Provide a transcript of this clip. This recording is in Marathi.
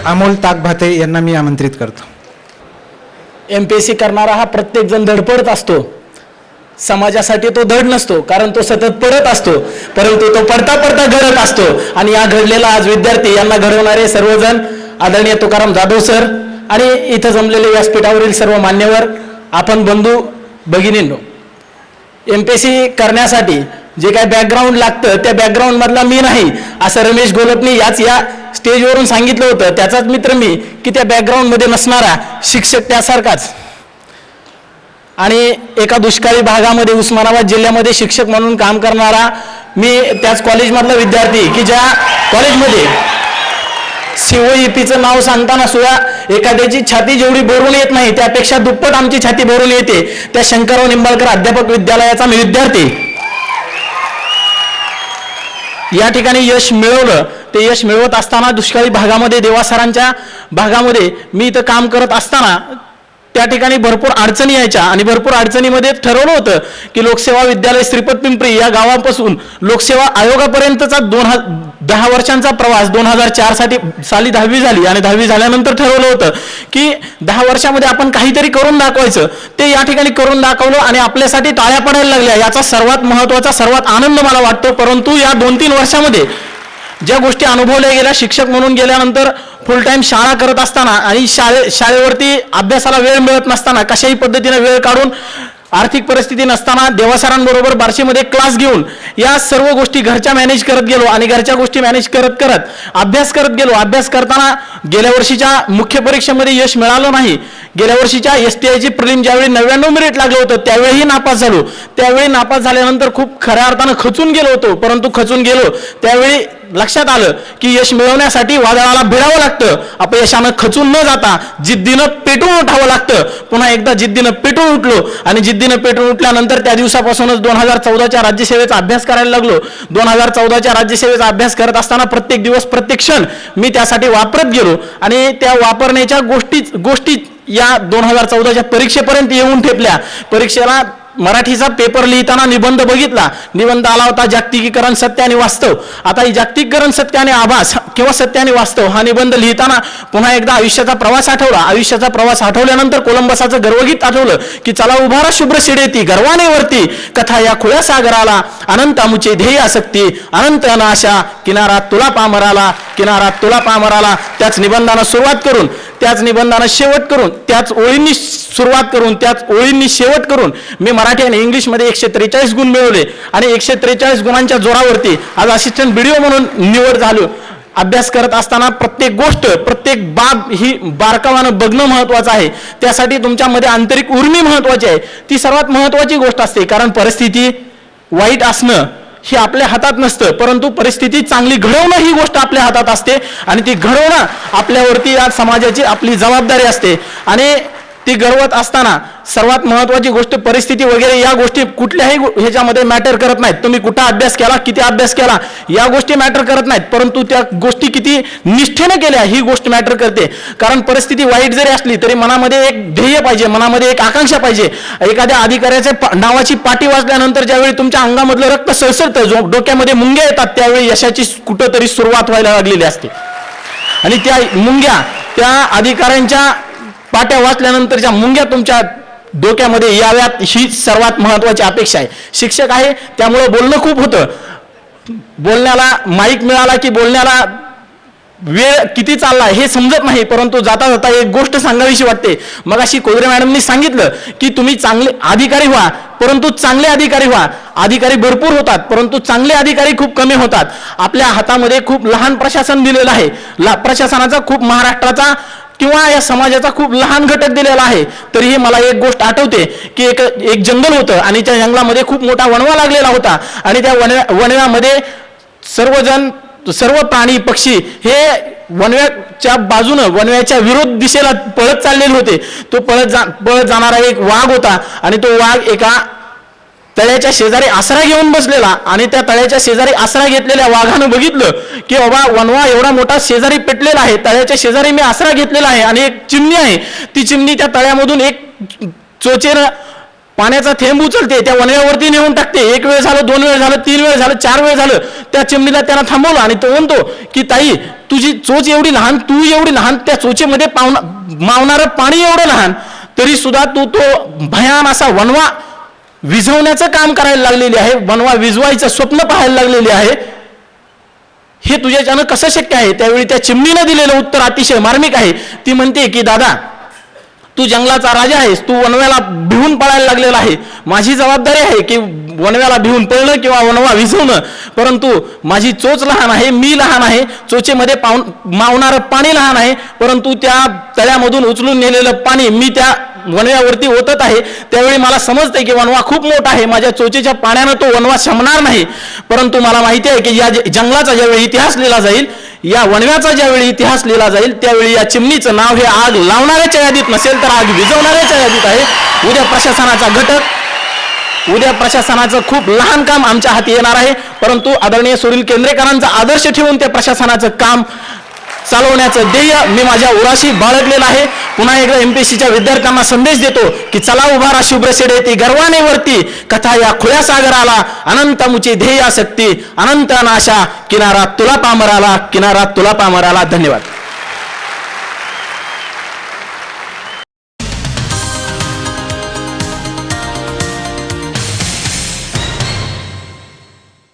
अमोल ताकभाते यांना मी आमंत्रित करतो. MPSC करणारा हा प्रत्येक जण धडपडत असतो. समाजासाठी तो धड नसतो, कारण तो सतत पडत असतो, परंतु तो पडता पडता घडत असतो. आणि या घडलेला आज विद्यार्थी यांना घडवणारे सर्वजण आदरणीय तुकाराम जाधव सर आणि इथं जमलेले व्यासपीठावरील सर्व मान्यवर, आपण बंधू भगिनींनो, MPSC करण्यासाठी जे काय बॅकग्राऊंड लागतं त्या बॅकग्राऊंड मधला मी नाही असं रमेश गोलपनी याच या स्टेजवरून सांगितलं होतं. त्याचाच मित्र मी की त्या बॅकग्राऊंड मध्ये नसणारा शिक्षक त्यासारखाच. आणि एका दुष्काळी भागामध्ये उस्मानाबाद जिल्ह्यामध्ये शिक्षक म्हणून काम करणारा मी त्याच कॉलेजमधला विद्यार्थी की ज्या कॉलेजमध्ये COEPचं नाव सांगताना सुद्धा एखाद्याची छाती जेवढी भरून येत नाही त्यापेक्षा दुप्पट आमची छाती भरून येते त्या शंकरराव निंबाळकर अध्यापक विद्यालयाचा मी विद्यार्थी. या ठिकाणी यश मिळवलं. ते यश मिळवत असताना दुष्काळी भागामध्ये देवासरांच्या भागामध्ये मी इथं काम करत असताना त्या ठिकाणी भरपूर अडचणी यायच्या आणि भरपूर अडचणीमध्ये ठरवलं होतं की लोकसेवा विद्यालय श्रीपत पिंपरी या गावापासून लोकसेवा आयोगापर्यंतचा 10 वर्षांचा प्रवास 2004 साली 10वी झाली आणि 10वी झाल्यानंतर ठरवलं होतं की 10 वर्षामध्ये आपण काहीतरी करून दाखवायचं. ते या ठिकाणी करून दाखवलं आणि आपल्यासाठी टाळ्या पडायला लागल्या. याचा सर्वात महत्त्वाचा सर्वात आनंद मला वाटतो. परंतु या 2-3 वर्षामध्ये ज्या गोष्टी अनुभवल्या गेल्या, शिक्षक म्हणून गेल्यानंतर फुल टाइम शाळा करत असताना आणि शाळेवरती अभ्यासाला वेळ मिळत नसताना कशाही पद्धतीने वेळ काढून आर्थिक परिस्थिती नसताना देवासरांबरोबर बार्शीमध्ये क्लास घेऊन या सर्व गोष्टी घरच्या मॅनेज करत गेलो आणि घरच्या गोष्टी मॅनेज करत करत अभ्यास करत गेलो. अभ्यास करताना गेल्या वर्षीच्या मुख्य परीक्षेमध्ये यश मिळालं नाही. गेल्या वर्षीच्या STIची प्रिलिम ज्यावेळी 99 मेरिट लागलं होतं त्यावेळीही नापास झालो. त्यावेळी नापास झाल्यानंतर खूप खऱ्या अर्थानं खचून गेलो होतो. परंतु खचून गेलो त्यावेळी लक्षात आलं की यश मिळवण्यासाठी वादळाला भिडावं लागतं. अपयशानं खचून न जाता जिद्दीनं पेटून उठावं लागतं. पुन्हा एकदा जिद्दीनं पेटून उठलो आणि जिद्दीनं पेटून उठल्यानंतर त्या दिवसापासूनच 2014च्या राज्यसेवेचा अभ्यास करायला लागलो. 2014च्या राज्यसेवेचा अभ्यास करत असताना प्रत्येक दिवस प्रत्येक क्षण मी त्यासाठी वापरत गेलो आणि त्या वापरण्याच्या गोष्टी या 2014च्या परीक्षेपर्यंत येऊन ठेपल्या. परीक्षेला मराठीचा पेपर लिहिताना निबंध बघितला. निबंध आला होता जागतिकीकरण सत्य आणि वास्तव. आता ही जागतिकीकरण सत्य आणि आभास किंवा सत्य आणि वास्तव हा निबंध लिहिताना पुन्हा एकदा आयुष्याचा प्रवास आठवला. आयुष्याचा प्रवास आठवल्यानंतर कोलंबसाचं गर्वगीत आठवलं की चला उभारा शुभ्र शिडेती गर्वाने वरती कथा या खुल्या सागराला अनंत अमुचे ध्येय आसक्ती अनंत अनाशा किनारात तुला पामराला किनारात तुला पामराला. त्याच निबंधानं सुरुवात करून त्याच निबंधानं शेवट करून त्याच ओळींनी सुरुवात करून त्याच ओळींनी शेवट करून मी मराठी आणि इंग्लिशमध्ये 143 गुण मिळवले आणि 143 गुणांच्या जोरावरती आज असिस्टंट BDO म्हणून निवड झालो. अभ्यास करत असताना प्रत्येक गोष्ट प्रत्येक बाब ही बारकावानं बघणं महत्त्वाचं आहे. त्यासाठी तुमच्यामध्ये आंतरिक उर्मी महत्त्वाची आहे. ती सर्वात महत्त्वाची गोष्ट असते. कारण परिस्थिती वाईट असणं हे आपल्या हातात नसतं, परंतु परिस्थिती चांगली घडवणं ही गोष्ट आपल्या हातात असते आणि ती घडवणं आपल्यावरती आज समाजाची आपली जबाबदारी असते. आणि ती घडवत असताना सर्वात महत्त्वाची गोष्ट परिस्थिती वगैरे या गोष्टी कुठल्याही ह्याच्यामध्ये मॅटर करत नाहीत. तुम्ही कुठं अभ्यास केला किती अभ्यास केला या गोष्टी मॅटर करत नाहीत, परंतु त्या गोष्टी किती निष्ठेने केल्या ही गोष्ट मॅटर करते. कारण परिस्थिती वाईट जरी असली तरी मनामध्ये एक ध्येय पाहिजे, मनामध्ये एक आकांक्षा पाहिजे. एखाद्या अधिकाऱ्याच्या नावाची पाटी वाचल्यानंतर ज्यावेळी तुमच्या अंगामधलं रक्त सळसळतं डोक्यामध्ये मुंग्या येतात त्यावेळी यशाची कुठंतरी सुरुवात व्हायला लागलेली असते. आणि त्या मुंग्या त्या अधिकाऱ्यांच्या पाट्या वाचल्यानंतरच्या मुंग्या तुमच्या डोक्यामध्ये याव्यात ही सर्वात महत्त्वाची अपेक्षा आहे. शिक्षक आहे त्यामुळे बोलणं खूप होतं. बोलण्याला माईक मिळाला की बोलण्याला वेळ किती चालला हे समजत नाही, परंतु जाता जाता एक गोष्ट सांगावीशी वाटते. मग अशी कोदरे मॅडमनी सांगितलं की तुम्ही चांगले अधिकारी व्हा, परंतु चांगले अधिकारी व्हा. अधिकारी भरपूर होतात परंतु चांगले अधिकारी खूप कमी होतात. आपल्या हातामध्ये खूप लहान प्रशासन दिलेलं आहे. प्रशासनाचा खूप महाराष्ट्राचा किंवा या समाजाचा खूप लहान घटक दिलेला आहे. तरीही मला एक गोष्ट आठवते की एक जंगल होतं आणि त्या जंगलामध्ये खूप मोठा वणवा लागलेला होता आणि त्या वणव्यामध्ये सर्व प्राणी पक्षी हे वणव्याच्या बाजूनं वणव्याच्या विरोध दिशेला पळत चाललेले होते. तो पळत जाणारा एक वाघ होता आणि तो वाघ एका तळ्याच्या शेजारी आसरा घेऊन बसलेला आणि त्या तळ्याच्या शेजारी आसरा घेतलेल्या वाघानं बघितलं की बाबा वणवा एवढा मोठा शेजारी पेटलेला आहे, तळ्याच्या शेजारी मी आसरा घेतलेला आहे आणि एक चिमणी आहे. ती चिमणी त्या तळ्यामधून एक चोचेनं पाण्याचा थेंब उचलते, त्या वणव्यावरती नेऊन टाकते. एक वेळ झालं, 2 वेळ झालं, 3 वेळ झालं, 4 वेळ झालं, त्या चिमणीला त्यानं थांबवलं आणि तो म्हणतो की ताई तुझी चोच एवढी लहान, तू एवढी लहान, त्या चोचेमध्ये मावणारं पाणी एवढं लहान, तरी सुद्धा तू तो भयान असा वणवा विझवण्याचं काम करायला लागलेली आहे, वणवा विझवायचं स्वप्न पाहायला लागलेली आहे. हे तुझ्याच्यानं कसं शक्य आहे? त्यावेळी त्या चिमणीनं दिलेलं उत्तर अतिशय मार्मिक आहे. ती म्हणते की दादा, तू जंगलाचा राजा आहेस, तू वणव्याला भिवून पळायला लागलेला आहे. माझी जबाबदारी आहे की वणव्याला भिवून पळणं किंवा वणवा विझवणं, परंतु माझी चोच लहान आहे, मी लहान आहे, चोचेमध्ये मावणारं पाणी लहान आहे, परंतु त्या तळ्यामधून उचलून नेलेलं पाणी मी त्या वणव्यावरती ओतत आहे. त्यावेळी मला समजतंय की वणवा खूप मोठा आहे, माझ्या चोचेच्या पाण्यानं तो वणवा शमणार नाही. परंतु मला माहिती आहे की या जंगलाचा ज्यावेळी इतिहास लिहिला जाईल, या वणव्याचा ज्यावेळी इतिहास लिहिला जाईल, त्यावेळी या चिमणीचं नाव हे आग लावणाऱ्याच्या यादीत नसेल तर आग विझवणाऱ्याच्या यादीत आहे. उद्या प्रशासनाचा घटक, उद्या प्रशासनाचं खूप लहान काम आमच्या हाती येणार आहे, परंतु आदरणीय सुनील केंद्रेकरांचा आदर्श ठेवून त्या प्रशासनाचं काम चालवण्याचं ध्येय मी माझ्या उराशी बाळगलेलं आहे. पुन्हा एकदा MPSCच्या विद्यार्थ्यांना संदेश देतो की चला उभारा शुभ्र शेडे ती गर्वाने वरती, कथा या खुल्या सागराला, अनंत मुची ध्येयासक्ती, अनंत नाशा, किनारा तुला पामराला, किनारा तुला पामराला. धन्यवाद.